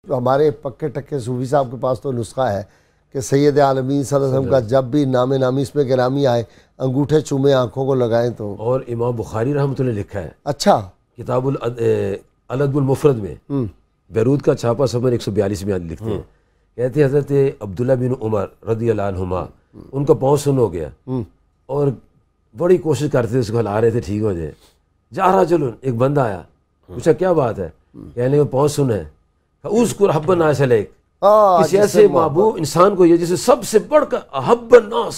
ہمارے پکے ٹکے صوفی صاحب کے پاس تو نسخہ ہے کہ سید عالمین صلی اللہ علیہ وسلم کا جب بھی نام نامی اس میں گرامی آئے انگوٹھے چومے آنکھوں کو لگائیں تو. اور امام بخاری رحمۃ اللہ لکھا ہے اچھا کتاب الادب المفرد میں، بیروت کا چھاپا صفحہ 142 میں لکھتے ہیں، کہتے ہیں حضرت عبداللہ بن عمر رضی اللہ عنہما ان کا پاؤں سن ہو گیا اور بڑی کوشش کرتے تھے اس کو ہلا رہے تھے ٹھیک ہو جائے. جا رہا چلو ایک بندہ آیا، پوچھا کیا بات ہے؟ کہنے کو پاؤں سن ہے. اس کو حب الناس علیک، کسی ایسے محبوب انسان کو یہ جسے سب سے بڑھ کر حب الناس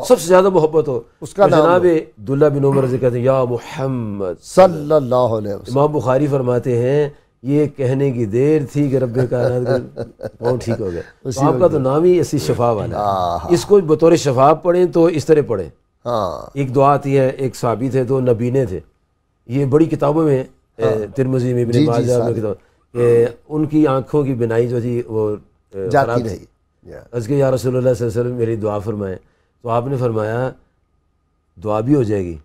سب سے زیادہ محبت ہو اس کا جناب عبداللہ بن عمر رضی کہتے ہیں یا محمد صلی اللہ علیہ وسلم. امام بخاری فرماتے ہیں یہ کہنے کی دیر تھی کہ رب کائنات پاؤں ٹھیک ہو گئے. تو آپ کا تو نام ہی ایسی شفا والا ہے، اس کو بطور شفا پڑھیں تو اس طرح پڑھیں. ایک دعا آتی ہے، ایک صحابی تھے تو نبینے تھے، یہ بڑی کتابوں میں ترمذی میں ابن ماجہ میں کتاب کہ ان کی آنکھوں کی بینائی جو تھی وہ جاتی رہی. عرض کہ یا رسول اللہ صلی اللہ علیہ وسلم میری دعا فرمائیں. تو آپ نے فرمایا دعا بھی ہو جائے گی،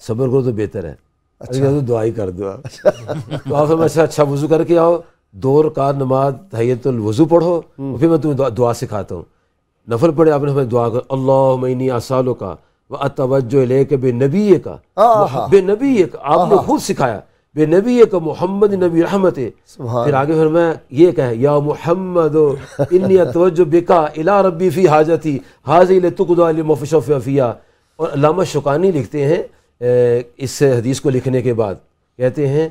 صبر کرو تو بہتر ہے. تو دعا ہی کر دو. تو آپ فرمایا اچھا وضو کر کے آؤ، 2 رکعت نماز تحیۃ الوضو پڑھو، پھر میں تمہیں دعا سکھاتا ہوں. نفل پڑھے، آپ نے دعا کر اللہم انی اسالک واتوجہ الیک بنبیک، بنبیک آپ نے خود سکھایا، بے نبی کا محمد نبی رحمت. پھر آگے فرمایا یہ کہے یا محمد انی اتوجہ بکا الی ربی فی حاجتی حاضی لتقضی لمفشف فیہا. اور علامہ شوکانی لکھتے ہیں اس حدیث کو لکھنے کے بعد، کہتے ہیں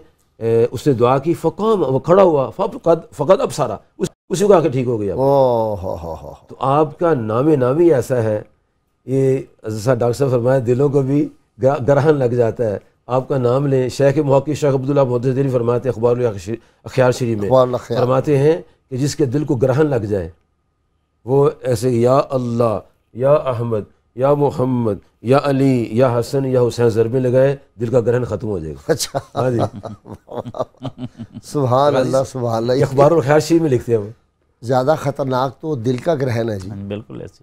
اس نے دعا کی فقام، وہ کھڑا ہوا فقط ابصارا، اسی کو آ کے ٹھیک ہو گیا. تو آپ کا نام نامی ایسا ہے، یہ ڈاکٹر صاحب فرمایا دلوں کو بھی گرہن لگ جاتا ہے. آپ کا نام لیں. شیخ محقق شیخ عبداللہ محدث دہلوی فرماتے ہیں اخبار الاخیار شریف میں فرماتے ہیں کہ جس کے دل کو گرہن لگ جائے وہ ایسے یا اللہ یا احمد یا محمد یا علی یا حسن یا حسین ضربیں لگائے، دل کا گرہن ختم ہو جائے گا. اچھا ہاں جی سبحان اللہ سبحان اللہ. اخبار الاخیار شریف میں لکھتے ہیں وہ. زیادہ خطرناک تو دل کا گرہن ہے جی. بالکل ایسے